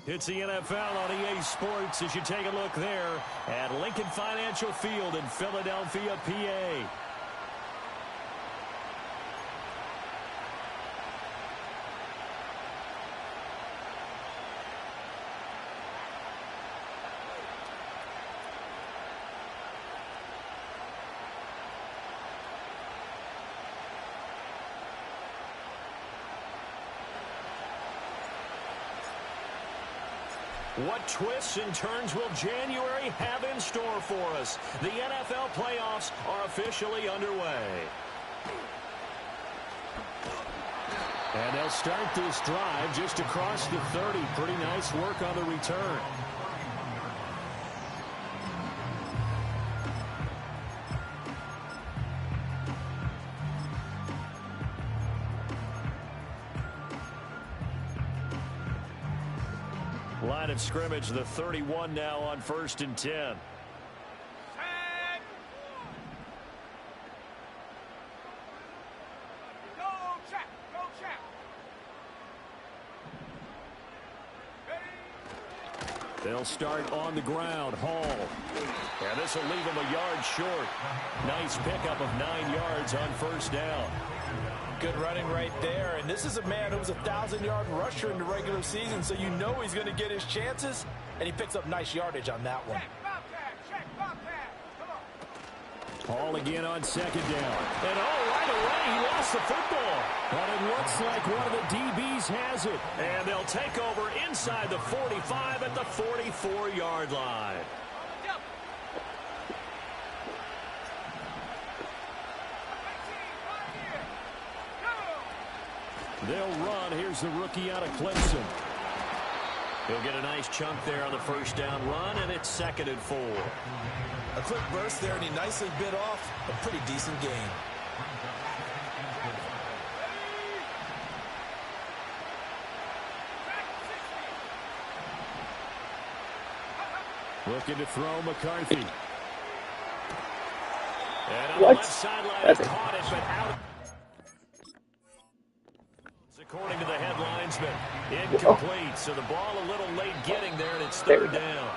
It's the NFL on EA Sports as you take a look there at Lincoln Financial Field in Philadelphia, PA. What twists and turns will January have in store for us? The NFL playoffs are officially underway. And they'll start this drive just across the 30. Pretty nice work on the return. Line of scrimmage, the 31 now on 1st and 10. They'll start on the ground. Hall. And this will leave him a yard short. Nice pickup of 9 yards on 1st down. Good running right there. And this is a man who was a 1,000-yard rusher in the regular season, so you know he's going to get his chances, and he picks up nice yardage on that one. Hall again on 2nd down. And right away, he lost the football. But it looks like one of the DBs has it. And they'll take over inside the 45 at the 44-yard line. They'll run. Here's the rookie out of Clemson. He'll get a nice chunk there on the 1st down run, and it's 2nd and 4. A quick burst there, and he nicely bit off a pretty decent gain. Looking to throw McCarthy. And on the left sideline, he caught it, but out. According to the headlinesman, incomplete. So the ball a little late getting there, and it's 3rd down.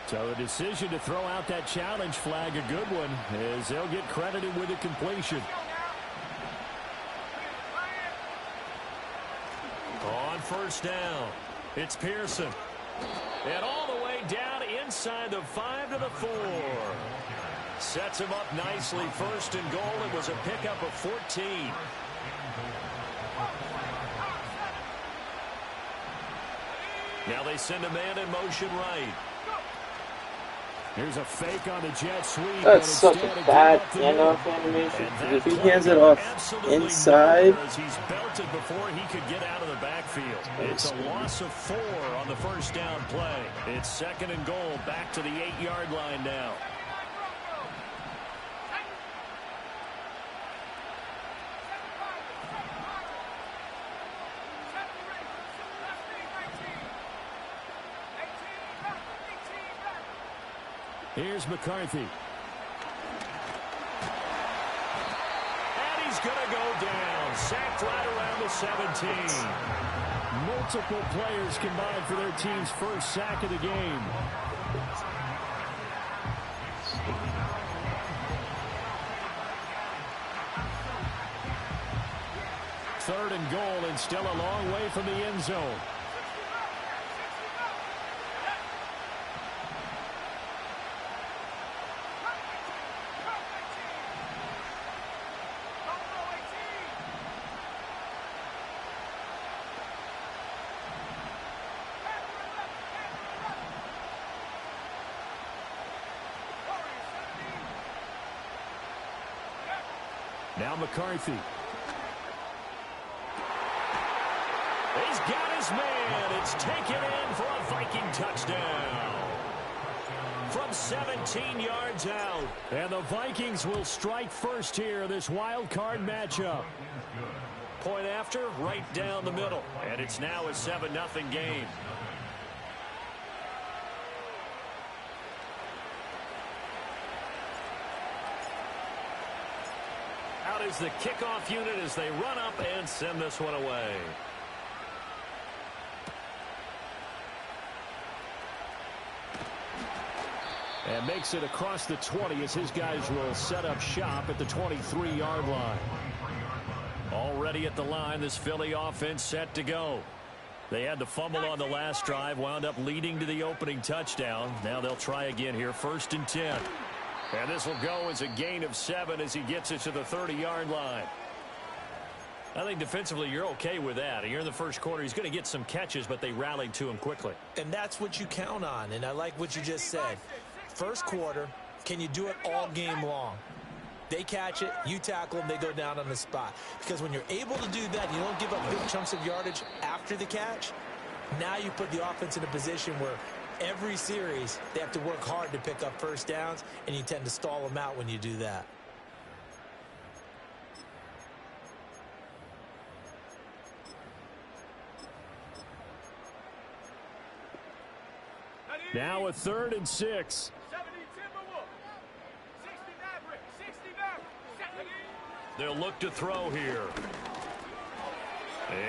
So the decision to throw out that challenge flag, a good one, as they'll get credited with a completion. On 1st down, it's Pearson. And all the way down inside the 5 to the 4. Sets him up nicely. 1st and goal. It was a pickup of 14. Now they send a man in motion right. Here's a fake on the jet sweep. That's such a bad handoff animation. If he hands it off inside, he's belted before he could get out of the backfield. It's a loss of 4 on the 1st down play. It's 2nd and goal. Back to the 8-yard line now. Here's McCarthy. And he's going to go down. Sacked right around the 17. Multiple players combined for their team's 1st sack of the game. Third and goal, and still a long way from the end zone. Now McCarthy. He's got his man. It's taken in for a Viking touchdown. From 17 yards out. And the Vikings will strike first here, this wild card matchup. Point after, right down the middle. And it's now a 7-0 game. is the kickoff unit as they run up and send this one away. And makes it across the 20 as his guys will set up shop at the 23-yard line. Already at the line, this Philly offense set to go. They had the fumble on the last drive, wound up leading to the opening touchdown. Now they'll try again here, 1st and 10. And this will go as a gain of 7 as he gets it to the 30-yard line. I think defensively you're okay with that. You're in the first quarter. He's going to get some catches, but they rallied to him quickly. And that's what you count on, and I like what you just said. First quarter, can you do it all game long? They catch it, you tackle them, they go down on the spot. Because when you're able to do that, you don't give up big chunks of yardage after the catch. Now you put the offense in a position where every series they have to work hard to pick up first downs, and you tend to stall them out when you do that. Now a 3rd and 6. They'll look to throw here.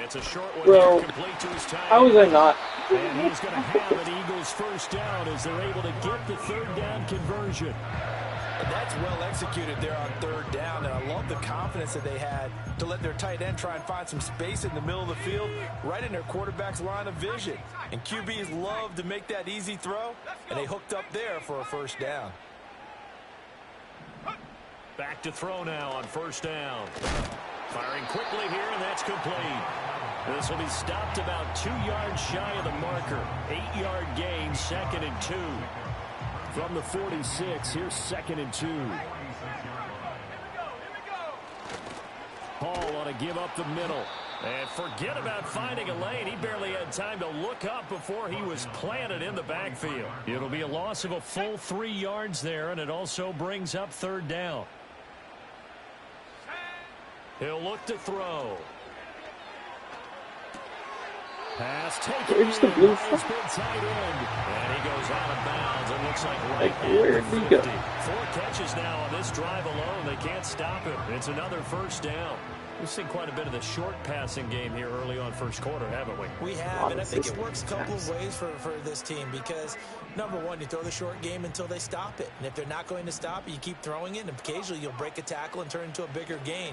It's a short one. Bro, complete to his time. how was I not? And he's going to have an Eagles first down as they're able to get the 3rd down conversion. And that's well executed there on 3rd down, and I love the confidence that they had to let their tight end try and find some space in the middle of the field, right in their quarterback's line of vision. And QBs love to make that easy throw, and they hooked up there for a first down. Back to throw now on 1st down. Firing quickly here, and that's complete. This will be stopped about 2 yards shy of the marker. 8-yard gain, 2nd and 2. From the 46, here's 2nd and 2. Hall on a give up the middle. And forget about finding a lane. He barely had time to look up before he was planted in the backfield. It'll be a loss of a full 3 yards there, and it also brings up 3rd down. He'll look to throw. Pass taken. Where's the blue flag? Tight end. And he goes out of bounds. It looks like right where'd at he the go? 50. 4 catches now on this drive alone. They can't stop him. It's another first down. We've seen quite a bit of the short passing game here early on first quarter, haven't we? We have, and I think it works a couple of ways for this team because, number one, you throw the short game until they stop it. And if they're not going to stop it, you keep throwing it, and occasionally you'll break a tackle and turn into a bigger gain.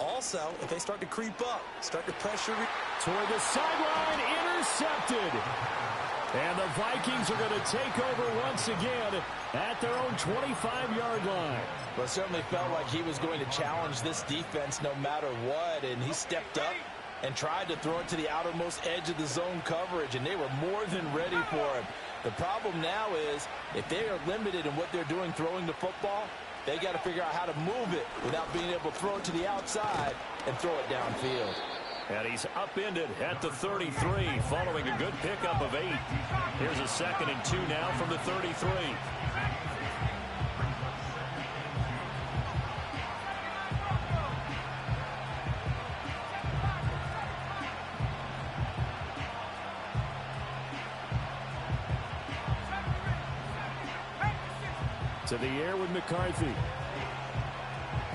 Also, if they start to creep up, start to pressure. Toward the sideline, intercepted. And the Vikings are going to take over once again at their own 25-yard line. Well, it certainly felt like he was going to challenge this defense no matter what, and he stepped up and tried to throw it to the outermost edge of the zone coverage, and they were more than ready for him. The problem now is if they are limited in what they're doing throwing the football, they got to figure out how to move it without being able to throw it to the outside and throw it downfield. And he's upended at the 33 following a good pickup of 8. Here's a 2nd and 2 now from the 33. To the air with McCarthy.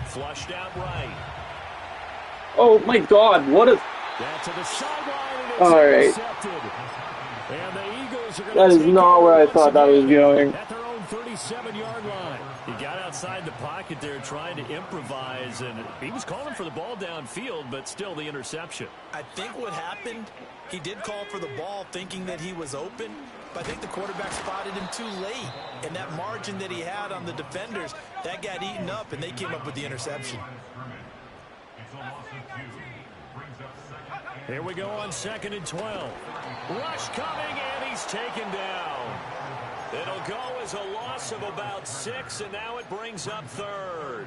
Flushed out right. Oh my God! What a Down to the sideline, and it's all right. intercepted. And the Eagles are going That to is take not it where I once thought that was again going. at their own 37-yard line. He got outside the pocket there trying to improvise, and he was calling for the ball downfield, but still the interception. I think what happened, he did call for the ball thinking that he was open, but I think the quarterback spotted him too late. And that margin that he had on the defenders, that got eaten up, and they came up with the interception. Here we go on 2nd and 12. Rush coming, and he's taken down. It'll go as a loss of about 6, and now it brings up 3rd.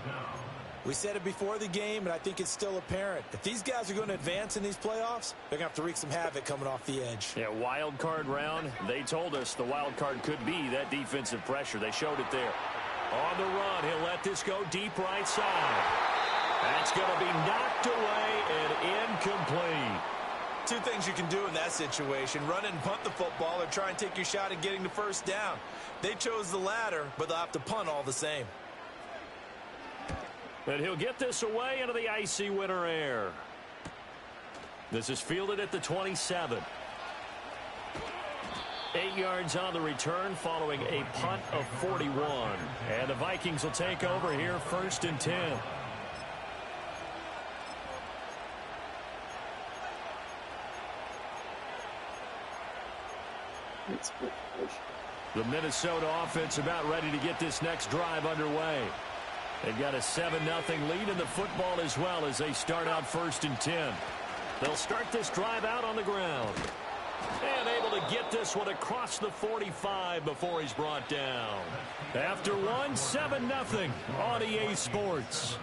We said it before the game, and I think it's still apparent. If these guys are going to advance in these playoffs, they're going to have to wreak some havoc coming off the edge. Yeah, wild card round. They told us the wild card could be that defensive pressure. They showed it there. On the run, he'll let this go deep right side. That's going to be knocked away and incomplete. Two things you can do in that situation: run and punt the football, or try and take your shot at getting the first down. They chose the latter, but they'll have to punt all the same. And he'll get this away into the icy winter air. This is fielded at the 27. 8 yards on the return following a punt of 41. And the Vikings will take over here 1st and 10. The Minnesota offense about ready to get this next drive underway. They've got a 7-0 lead in the football as well as they start out 1st and 10. They'll start this drive out on the ground. And able to get this one across the 45 before he's brought down. After one, 7-0 on EA Sports.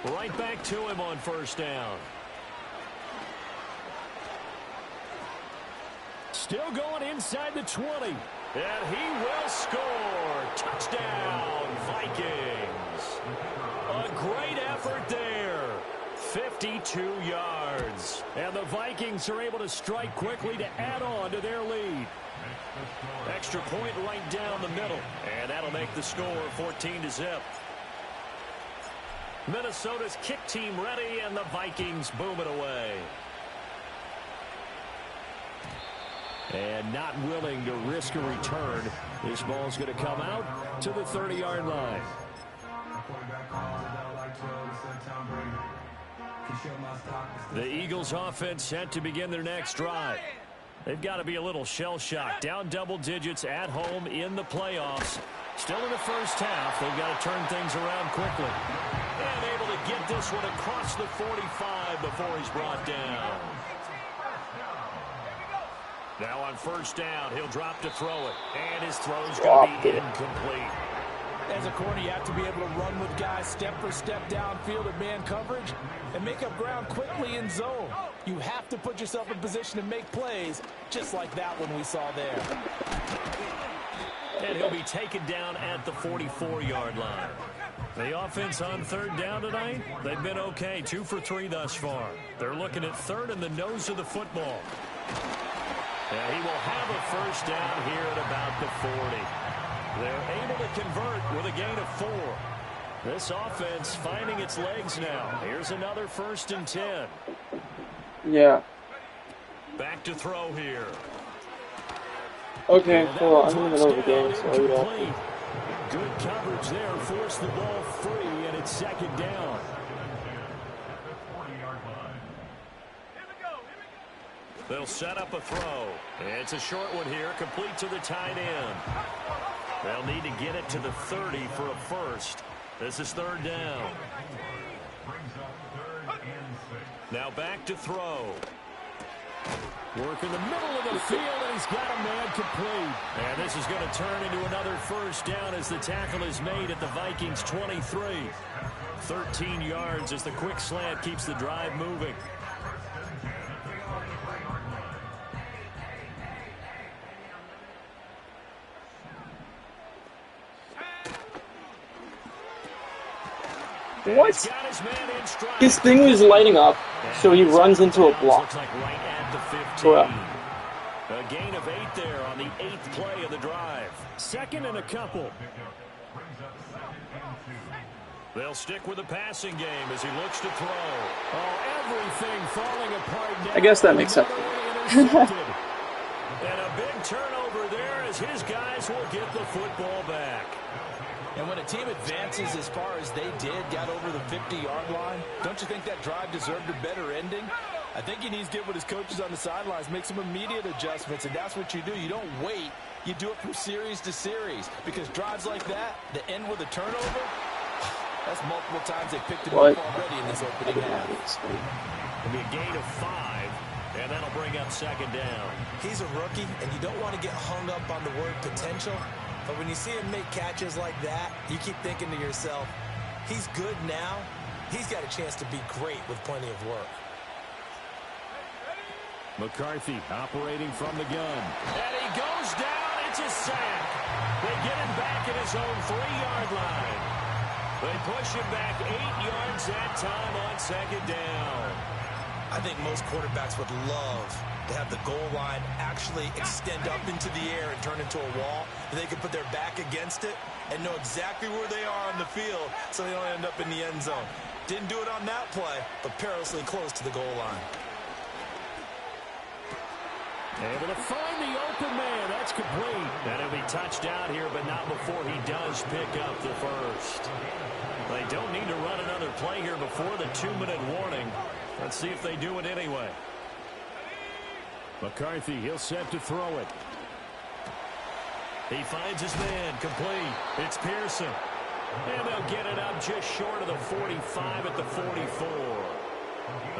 Right back to him on 1st down. Still going inside the 20. And he will score. Touchdown, Vikings. A great effort there. 52 yards. And the Vikings are able to strike quickly to add on to their lead. Extra point right down the middle. And that'll make the score 14-0. Minnesota's kick team ready, and the Vikings boom it away. And not willing to risk a return. This ball's going to come out to the 30-yard line. The Eagles offense set to begin their next drive. They've got to be a little shell-shocked. Down double digits at home in the playoffs. Still in the first half. They've got to turn things around quickly. And able to get this one across the 45 before he's brought down. Now on 1st down, he'll drop to throw it. And his throw's going to be incomplete. As a corner, you have to be able to run with guys step for step downfield at man coverage and make up ground quickly in zone. You have to put yourself in position to make plays, just like that one we saw there. And he'll be taken down at the 44-yard line. The offense on 3rd down tonight, they've been okay, 2 for 3 thus far. They're looking at 3rd and the nose of the football. And he will have a 1st down here at about the 40. They're able to convert with a gain of 4. This offense finding its legs now. Here's another 1st and 10. Yeah. Back to throw here. Okay, cool. I'm in the middle of the game, so yeah. Good coverage there. Forced the ball free, and it's 2nd down. They'll set up a throw. It's a short one here, complete to the tight end. They'll need to get it to the 30 for a first. This is 3rd down. Now back to throw. Work in the middle of the field, and he's got a man complete. And this is going to turn into another 1st down as the tackle is made at the Vikings 23. 13 yards as the quick slant keeps the drive moving. What? His thing was lighting up, so he runs into a block. Correct. A gain of 8 there on the 8th play of the drive. 2nd and a couple. They'll stick with the passing game as he looks to throw. Oh, everything falling apart now. I guess that makes sense. And a big turnover there as his guys will get the football back. And when a team advances as far as they did, got over the 50-yard line, don't you think that drive deserved a better ending? I think he needs to get with his coaches on the sidelines, make some immediate adjustments, and that's what you do. You don't wait. You do it from series to series, because drives like that end with a turnover, that's multiple times they picked it up already in this opening half. It'll be a gain of 5, and that'll bring up 2nd down. He's a rookie, and you don't want to get hung up on the word potential. But when you see him make catches like that, you keep thinking to yourself, he's good now. He's got a chance to be great with plenty of work. McCarthy operating from the gun. And he goes down It's a sack. They get him back at his own 3-yard line. They push him back 8 yards that time on second down. I think most quarterbacks would love to have the goal line actually extend up into the air and turn into a wall. They can put their back against it and know exactly where they are on the field so they don't end up in the end zone. Didn't do it on that play, but perilously close to the goal line. Able to find the open man. That's complete. And he'll be touched out here, but not before he does pick up the first. They don't need to run another play here before the 2-minute warning. Let's see if they do it anyway. McCarthy, he'll set to throw it. He finds his man, complete. It's Pearson. And they'll get it up just short of the 45 at the 44.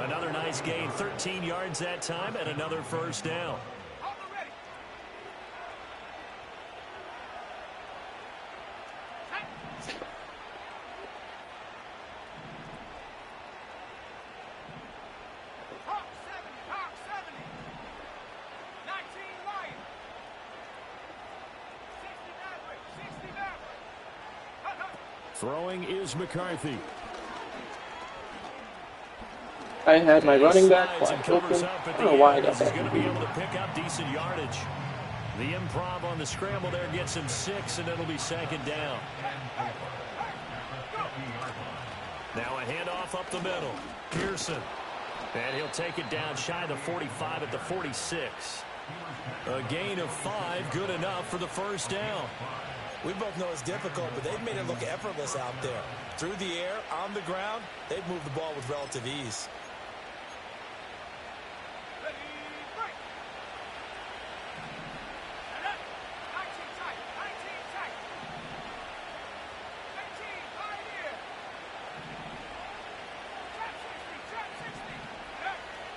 Another nice gain, 13 yards that time, and another first down. Throwing is McCarthy. I had my running back wide open. I don't know why I got that. He's going to be able to pick up decent yardage. The improv on the scramble there gets him 6, and it'll be second down. Now a handoff up the middle. Pearson. And he'll take it down shy of the 45 at the 46. A gain of 5, good enough for the first down. We both know it's difficult, but they've made it look effortless out there. Through the air, on the ground, they've moved the ball with relative ease.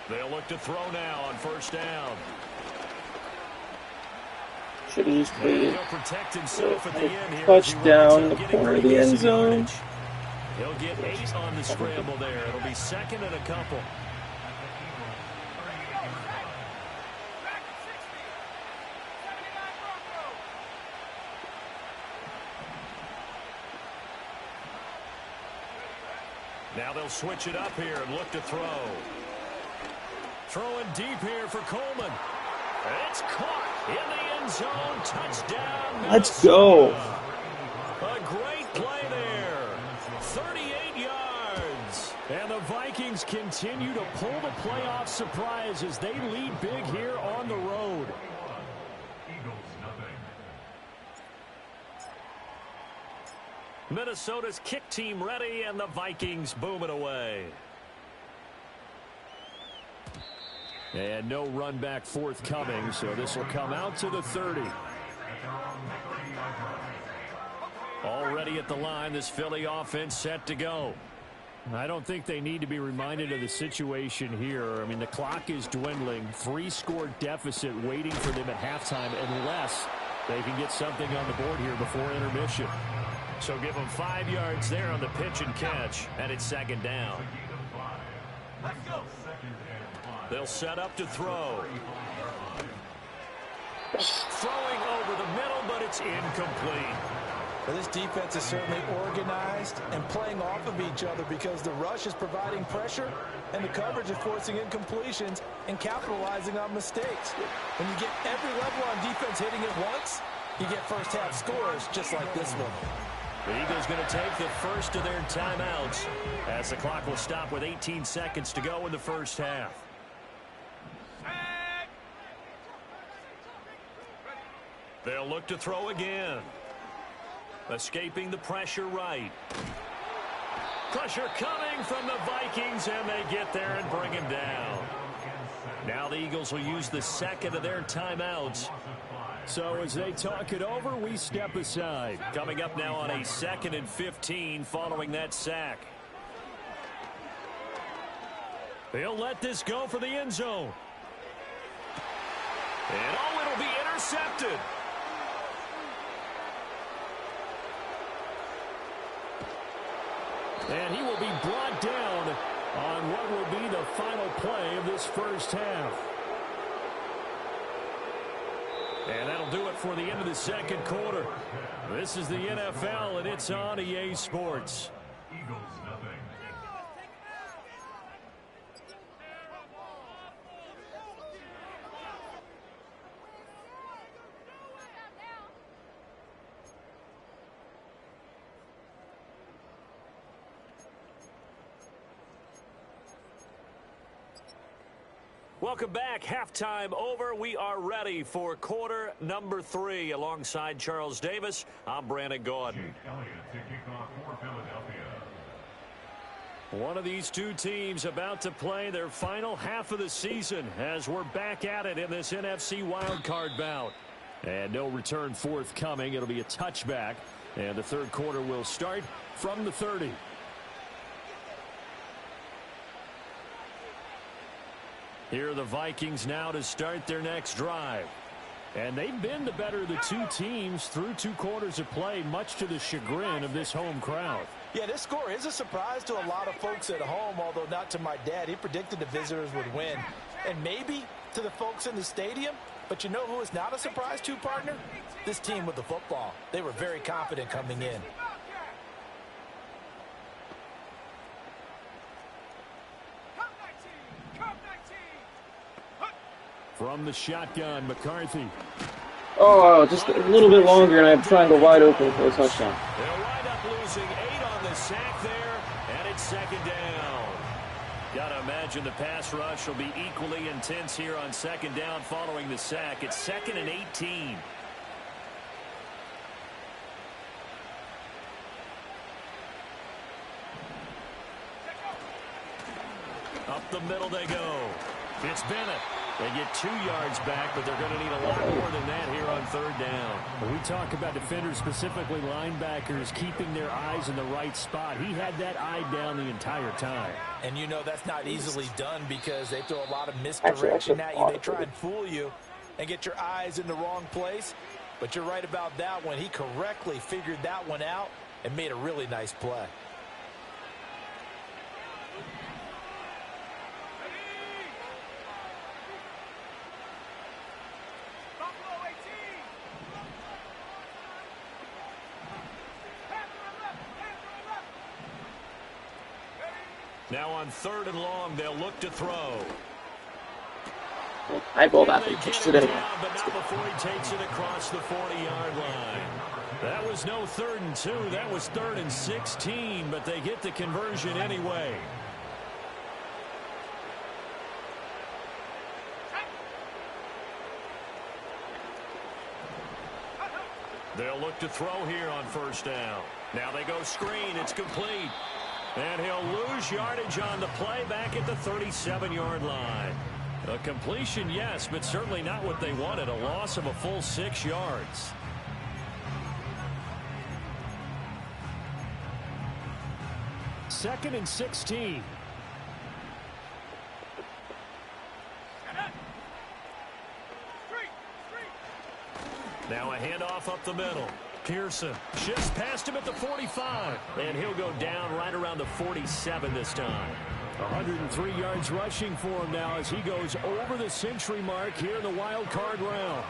They'll look to throw now on first down. Should have just played He'll protect himself at the end here. Touchdown, the corner of the end zone. He'll get 8 on the scramble there. It'll be second and a couple. Now they'll switch it up here and look to throw. Throwing deep here for Coleman. It's caught in the end zone. Touchdown. Let's go. A great play there. 38 yards. And the Vikings continue to pull the playoff surprise as they lead big here on the road. Minnesota's kick team ready, and the Vikings boom it away. And no run back forthcoming, so this will come out to the 30. Already at the line, this Philly offense set to go. I don't think they need to be reminded of the situation here. I mean, the clock is dwindling. 3-score deficit waiting for them at halftime unless they can get something on the board here before intermission. So give them 5 yards there on the pitch and catch, and it's second down. Let's go. They'll set up to throw. Throwing over the middle, but it's incomplete. Well, this defense is certainly organized and playing off of each other because the rush is providing pressure and the coverage is forcing incompletions and capitalizing on mistakes. When you get every level on defense hitting it once, you get first-half scores just like this one. The Eagles going to take the first of their timeouts as the clock will stop with 18 seconds to go in the first half. They'll look to throw again. Escaping the pressure right. Pressure coming from the Vikings, and they get there and bring him down. Now the Eagles will use the second of their timeouts. So as they talk it over, we step aside. Coming up now on a 2nd and 15 following that sack. They'll let this go for the end zone. And oh, it'll be intercepted. And he will be brought down on what will be the final play of this first half. And that'll do it for the end of the second quarter. This is the NFL, and it's on EA Sports. Eagles, nothing. Welcome back. Halftime over. We are ready for quarter number 3. Alongside Charles Davis, I'm Brandon Gordon. Jake Elliott to kick off for Philadelphia. One of these two teams about to play their final half of the season as we're back at it in this NFC wildcard bout. And no return forthcoming. It'll be a touchback. And the third quarter will start from the 30. Here are the Vikings now to start their next drive. And they've been the better of the two teams through 2 quarters of play, much to the chagrin of this home crowd. Yeah, this score is a surprise to a lot of folks at home, although not to my dad. He predicted the visitors would win. And maybe to the folks in the stadium. But you know who is not a surprise to, partner? This team with the football. They were very confident coming in. From the shotgun, McCarthy. Oh, just a little bit longer, and I'm trying to go wide open for a touchdown. They'll wind up losing 8 on the sack there, and it's second down. Gotta imagine the pass rush will be equally intense here on second down following the sack. It's 2nd and 18. Up the middle they go. It's Bennett. They get 2 yards back, but they're going to need a lot more than that here on third down. When we talk about defenders, specifically linebackers, keeping their eyes in the right spot. He had that eye down the entire time. And you know that's not easily done because they throw a lot of misdirection at you. They try and fool you and get your eyes in the wrong place. But you're right about that one. He correctly figured that one out and made a really nice play. Now on 3rd and long, they'll look to throw. I ball that, but he pushes it anyway. But not before he takes it across the 40-yard line. That was no 3rd and 2. That was 3rd and 16, but they get the conversion anyway. They'll look to throw here on 1st down. Now they go screen. It's complete. And he'll lose yardage on the play back at the 37-yard line. A completion, yes, but certainly not what they wanted. A loss of a full 6 yards. Second and 16. Now a handoff up the middle. Pearson shifts past him at the 45. And he'll go down right around the 47 this time. 103 yards rushing for him now as he goes over the century mark here in the wild card round.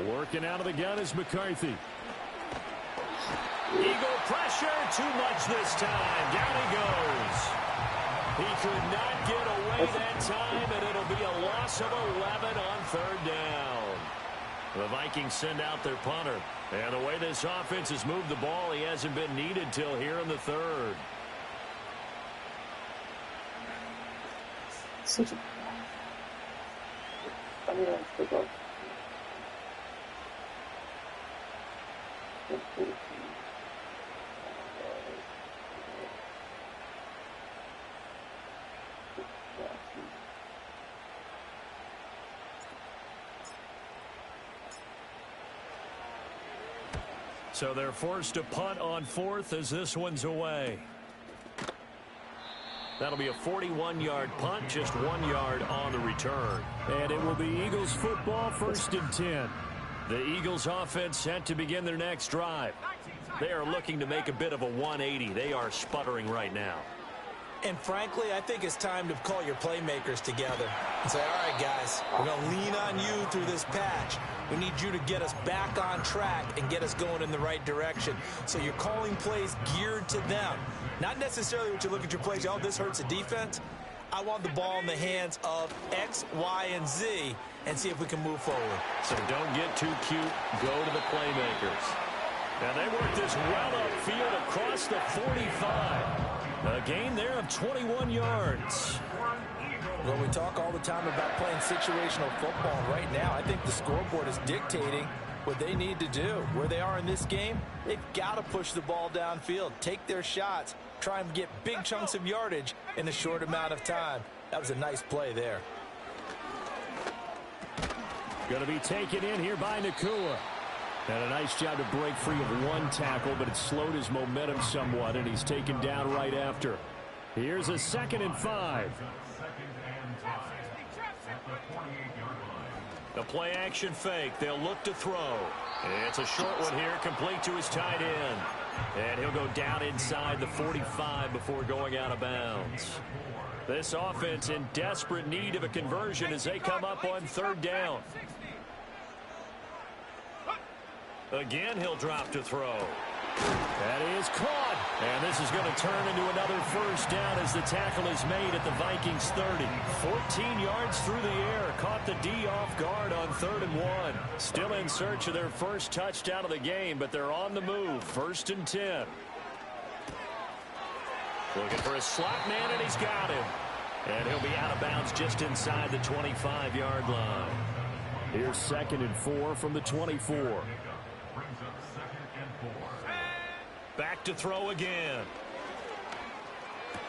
Working out of the gun is McCarthy. Eagle pressure, too much this time. Down he goes. He could not get away that time, and it'll be a loss of 11 on 3rd down. The Vikings send out their punter. And the way this offense has moved the ball, he hasn't been needed till here in the 3rd. Such a... I mean, I forgot. So they're forced to punt on 4th as this one's away. That'll be a 41-yard punt, just 1 yard on the return. And it will be Eagles football, 1st and 10. The Eagles offense set to begin their next drive. They are looking to make a bit of a 180. They are sputtering right now. And frankly, I think it's time to call your playmakers together and say, all right, guys, we're going to lean on you through this patch. We need you to get us back on track and get us going in the right direction. So you're calling plays geared to them. Not necessarily what you look at your plays, oh, this hurts the defense. I want the ball in the hands of X, Y, and Z and see if we can move forward. So don't get too cute. Go to the playmakers. And they work this well upfield across the 45. A gain there of 21 yards. Well, we talk all the time about playing situational football. Right now, I think the scoreboard is dictating what they need to do. Where they are in this game, they've got to push the ball downfield, take their shots, try and get big chunks of yardage in a short amount of time. That was a nice play there. Going to be taken in here by Nakua. And a nice job to break free of one tackle, but it slowed his momentum somewhat, and he's taken down right after. Here's a 2nd and 5. The play action fake. They'll look to throw. It's a short one here, complete to his tight end. And he'll go down inside the 45 before going out of bounds. This offense in desperate need of a conversion as they come up on 3rd down. Again, he'll drop to throw. That is caught. And this is going to turn into another 1st down as the tackle is made at the Vikings 30. 14 yards through the air. Caught the D off guard on 3rd and 1. Still in search of their first touchdown of the game, but they're on the move. 1st and 10. Looking for a slot man, and he's got him. And he'll be out of bounds just inside the 25-yard line. Here's 2nd and 4 from the 24. Back to throw again.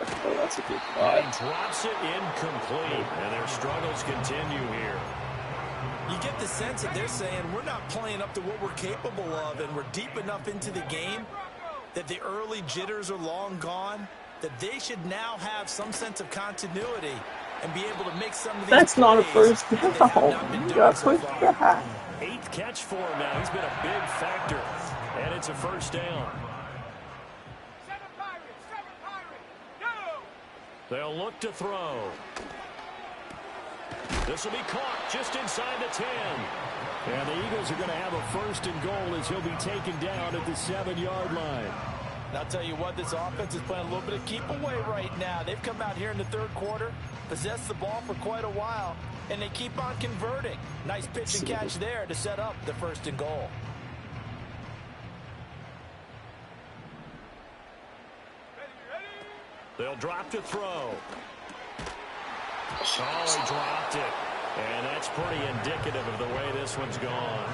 Oh, that's a good And spot. he drops it incomplete. And their struggles continue here. You get the sense that they're saying we're not playing up to what we're capable of, and we're deep enough into the game that the early jitters are long gone, that they should now have some sense of continuity and be able to make some of these That's not a plays first that they have down. not been You doing got so quick far. back. 8th catch for him now. He's been a big factor. And it's a 1st down. They'll look to throw. This will be caught just inside the 10. And the Eagles are going to have a 1st and goal as he'll be taken down at the 7-yard line. And I'll tell you what, this offense is playing a little bit of keep away right now. They've come out here in the 3rd quarter, possessed the ball for quite a while, and they keep on converting. Nice pitch and catch there to set up the 1st and goal. They'll drop to throw. Oh, he dropped it. And that's pretty indicative of the way this one's gone.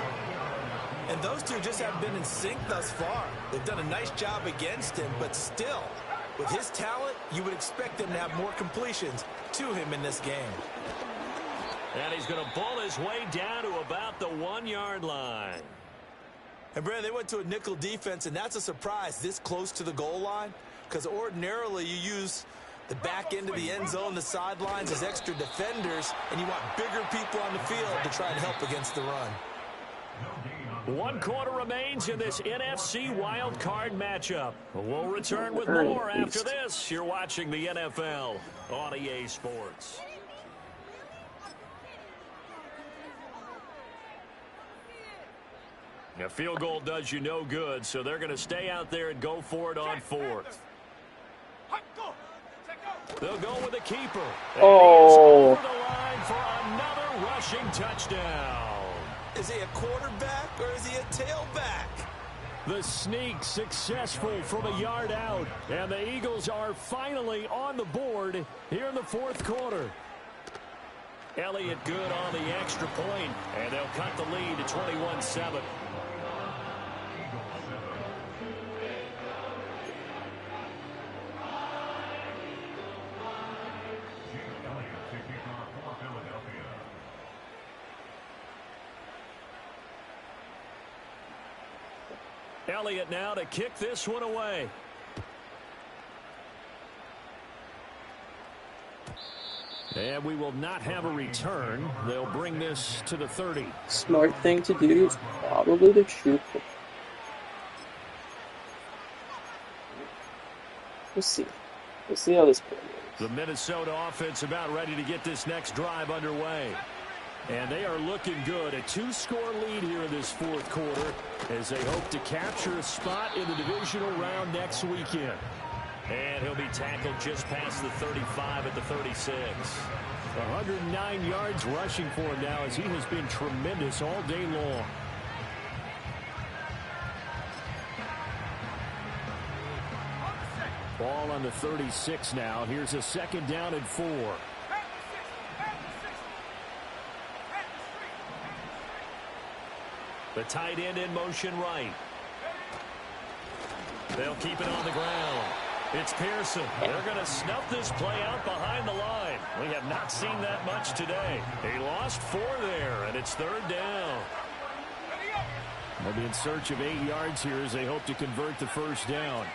And those two just haven't been in sync thus far. They've done a nice job against him, but still, with his talent, you would expect them to have more completions to him in this game. And he's going to bull his way down to about the 1-yard line. And, Brandon, they went to a nickel defense, and that's a surprise this close to the goal line, because ordinarily you use the back end of the end zone, the sidelines as extra defenders, and you want bigger people on the field to try and help against the run. 1 quarter remains in this NFC wild card matchup. We'll return with more after this. You're watching the NFL on EA Sports. A field goal does you no good, so they're going to stay out there and go for it on 4th. They'll go with the keeper. And Oh. he is over the line for another rushing touchdown. Is he a quarterback or is he a tailback? The sneak successful from a yard out. And the Eagles are finally on the board here in the 4th quarter. Elliott good on the extra point, and they'll cut the lead to 21-7. Elliott now to kick this one away. And we will not have a return. They'll bring this to the 30. Smart thing to do is probably the truth. We'll see. We'll see how this plays. The Minnesota offense about ready to get this next drive underway. And they are looking good. A 2-score lead here in this fourth quarter as they hope to capture a spot in the divisional round next weekend. And he'll be tackled just past the 35 at the 36. 109 yards rushing for him now as he has been tremendous all day long. Ball on the 36 now. Here's a 2nd down and 4. The tight end in motion right. They'll keep it on the ground. It's Pearson. They're going to snuff this play out behind the line. We have not seen that much today. He lost 4 there, and it's 3rd down. They'll be in search of 8 yards here as they hope to convert the 1st down.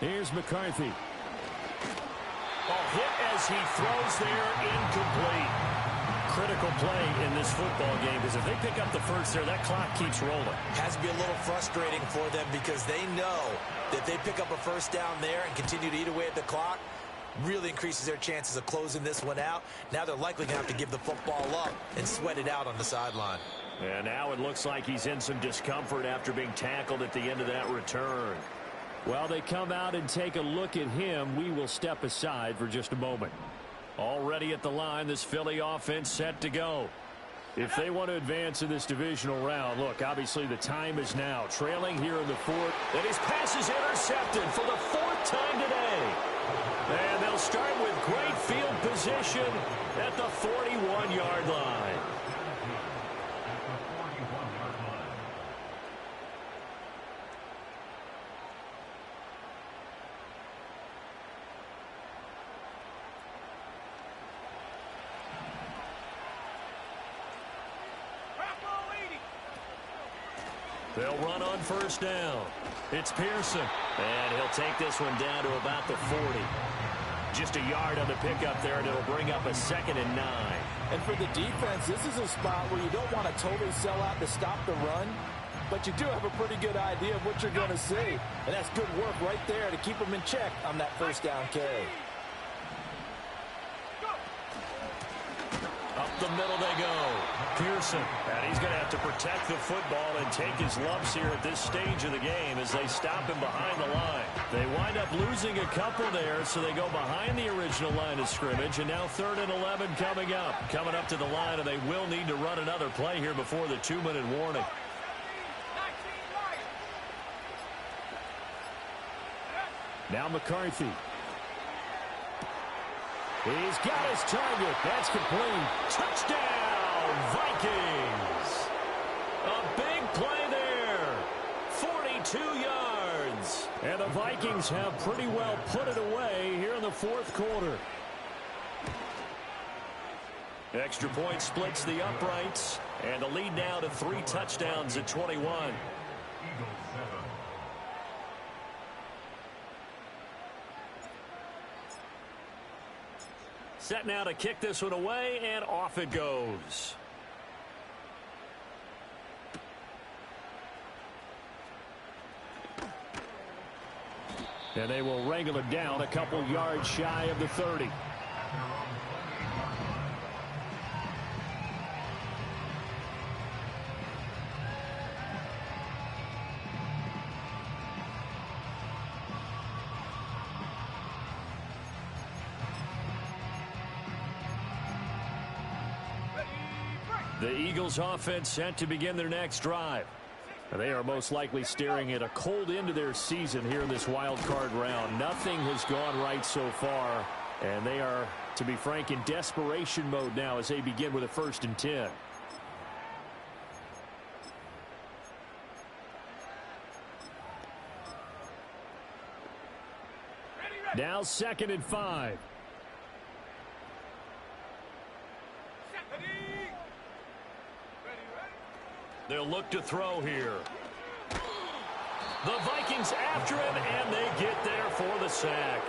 Here's McCarthy. Hit as he throws there, incomplete. Critical play in this football game because if they pick up the first there, that clock keeps rolling. Has to be a little frustrating for them because they know that they pick up a 1st down there and continue to eat away at the clock, really increases their chances of closing this one out. Now they're likely going to have to give the football up and sweat it out on the sideline. And now it looks like he's in some discomfort after being tackled at the end of that return. While they come out and take a look at him, we will step aside for just a moment. Already at the line, this Philly offense set to go. If they want to advance in this divisional round, look, obviously the time is now. Trailing here in the 4th. And his pass is intercepted for the 4th time today. And they'll start with great field position at the 41-yard line. They'll run on 1st down. It's Pearson. And he'll take this one down to about the 40. Just a yard on the pickup there, and it'll bring up a 2nd and 9. And for the defense, this is a spot where you don't want to totally sell out to stop the run, but you do have a pretty good idea of what you're going to see. And that's good work right there to keep them in check on that 1st down carry. Up the middle they go. Pearson. And he's going to have to protect the football and take his lumps here at this stage of the game as they stop him behind the line. They wind up losing a couple there, so they go behind the original line of scrimmage. And now 3rd and 11 coming up. Coming up to the line, and they will need to run another play here before the 2-minute warning. Now McCarthy. He's got his target. That's complete. Touchdown, Vikings. A big play there. 42 yards. And the Vikings have pretty well put it away here in the 4th quarter. Extra point splits the uprights. And the lead now to 3 touchdowns at 21. Set now to kick this one away, and off it goes. And they will wrangle it down a couple yards shy of the 30. The Eagles offense set to begin their next drive. They are most likely staring at a cold end to their season here in this wild card round. Nothing has gone right so far And they are, to be frank, in desperation mode now as they begin with a 1st and 10. Now 2nd and 5. They'll look to throw here. The Vikings after him, and they get there for the sack.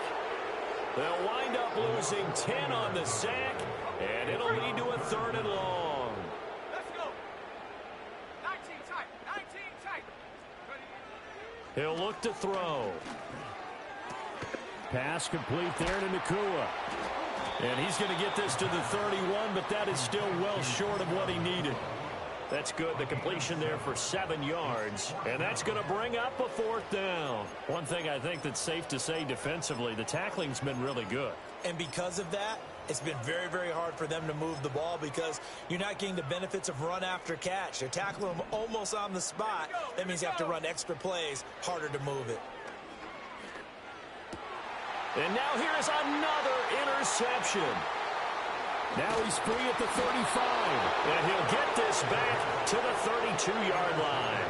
They'll wind up losing 10 on the sack, and it'll lead to a 3rd and long. Let's go. 19 tight. 19 tight. He'll look to throw. Pass complete there to Nakua. And he's going to get this to the 31, but that is still well short of what he needed. That's good. The completion there for 7 yards. And that's going to bring up a 4th down. One thing I think that's safe to say defensively, the tackling's been really good. And because of that, it's been very, very hard for them to move the ball because you're not getting the benefits of run after catch. They're tackling them almost on the spot. That means you have to run extra plays, harder to move it. And now here is another interception. Now he's free at the 35. And he'll get this back to the 32-yard line.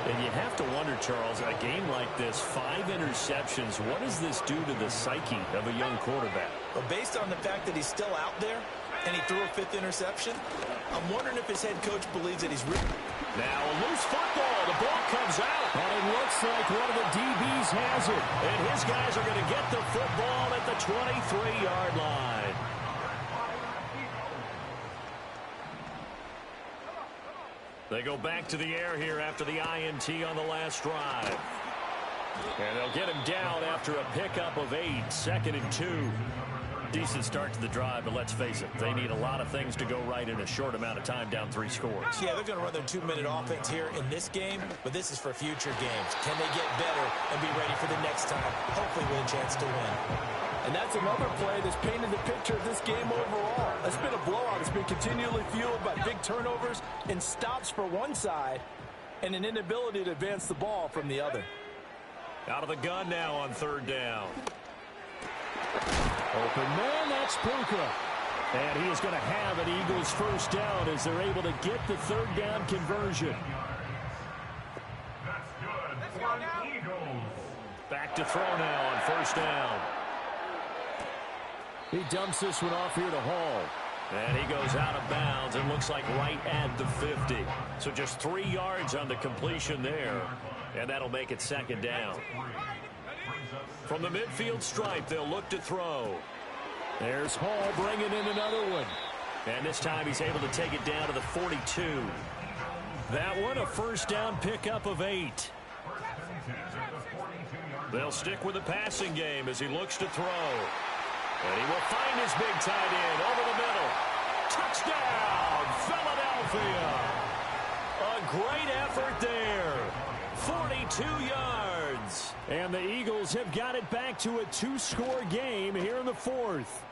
And you have to wonder, Charles, a game like this, 5 interceptions, what does this do to the psyche of a young quarterback? Well, based on the fact that he's still out there and he threw a 5th interception, I'm wondering if his head coach believes that he's really... Now a loose football. The ball comes out. And it looks like one of the DBs has it. And his guys are going to get the football at the 23-yard line. They go back to the air here after the INT on the last drive. And they'll get him down after a pickup of 8, 2nd and 2. Decent start to the drive, but let's face it, they need a lot of things to go right in a short amount of time, down 3 scores. Yeah, they're going to run their 2-minute offense here in this game, but this is for future games. Can they get better and be ready for the next time, hopefully with a chance to win? And that's another play that's painted the picture of this game overall. It's been a blowout. It's been continually fueled by big turnovers and stops for one side and an inability to advance the ball from the other. Out of the gun now on 3rd down. Open man, that's Puka. And he is going to have an Eagles 1st down as they're able to get the 3rd down conversion. That's good. For the Eagles. Back to throw now on 1st down. He dumps this one off here to Hall. And he goes out of bounds and looks like right at the 50. So just 3 yards on the completion there. And that'll make it 2nd down. From the midfield stripe, they'll look to throw. There's Hall bringing in another one. And this time he's able to take it down to the 42. That one, a 1st down pickup of 8. They'll stick with the passing game as he looks to throw. And he will find his big tight end over the middle. Touchdown, Philadelphia. A great effort there. 42 yards. And the Eagles have got it back to a 2-score game here in the 4th.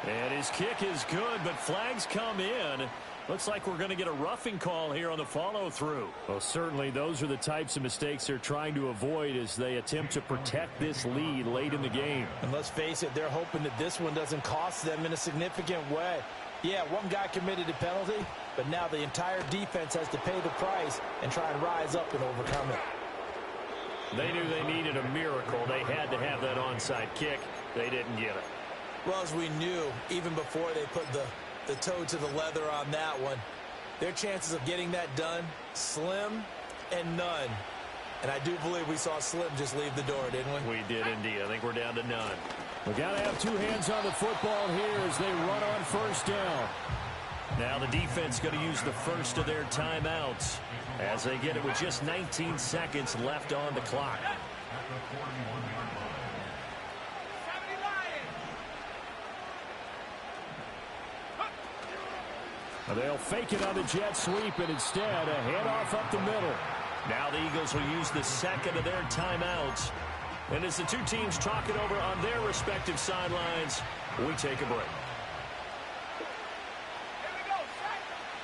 And his kick is good, but flags come in. Looks like we're going to get a roughing call here on the follow-through. Well, certainly those are the types of mistakes they're trying to avoid as they attempt to protect this lead late in the game. And let's face it, they're hoping that this one doesn't cost them in a significant way. Yeah, one guy committed a penalty, but now the entire defense has to pay the price and try and rise up and overcome it. They knew they needed a miracle. They had to have that onside kick. They didn't get it. Well, as we knew, even before they put the toe to the leather on that one, their chances of getting that done, slim and none. And I do believe we saw Slim just leave the door, didn't we? We did indeed. I think we're down to none. We got to have 2 hands on the football here as they run on 1st down. Now the defense going to use the first of their timeouts as they get it with just 19 seconds left on the clock. They'll fake it on the jet sweep and instead a handoff up the middle. Now the Eagles will use the 2nd of their timeouts. And as the 2 teams talk it over on their respective sidelines, we take a break.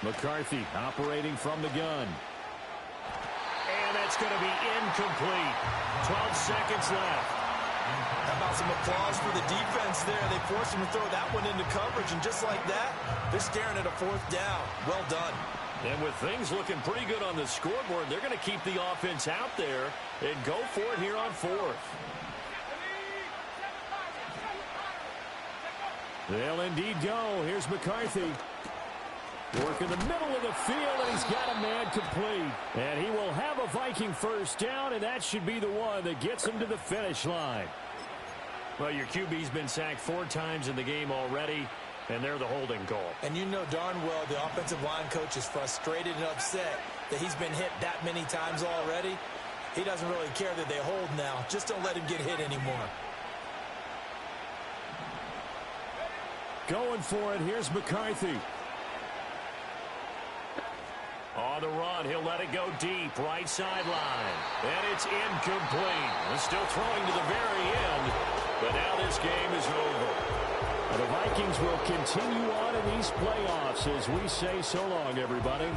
McCarthy operating from the gun. And that's going to be incomplete. 12 seconds left. How about some applause for the defense there? They forced him to throw that one into coverage, and just like that, they're staring at a fourth down. Well done. And with things looking pretty good on the scoreboard, they're going to keep the offense out there and go for it here on fourth. They'll indeed go. Here's McCarthy. Work in the middle of the field, and he's got a man complete. And he will have a Viking first down, and that should be the one that gets him to the finish line. Well, your QB's been sacked 4 times in the game already, and they're the holding call. And you know darn well the offensive line coach is frustrated and upset that he's been hit that many times already. He doesn't really care that they hold now. Just don't let him get hit anymore. Going for it. Here's McCarthy. On the run, he'll let it go deep, right sideline. And it's incomplete. He's still throwing to the very end, but now this game is over. The Vikings will continue on in these playoffs as we say so long, everybody.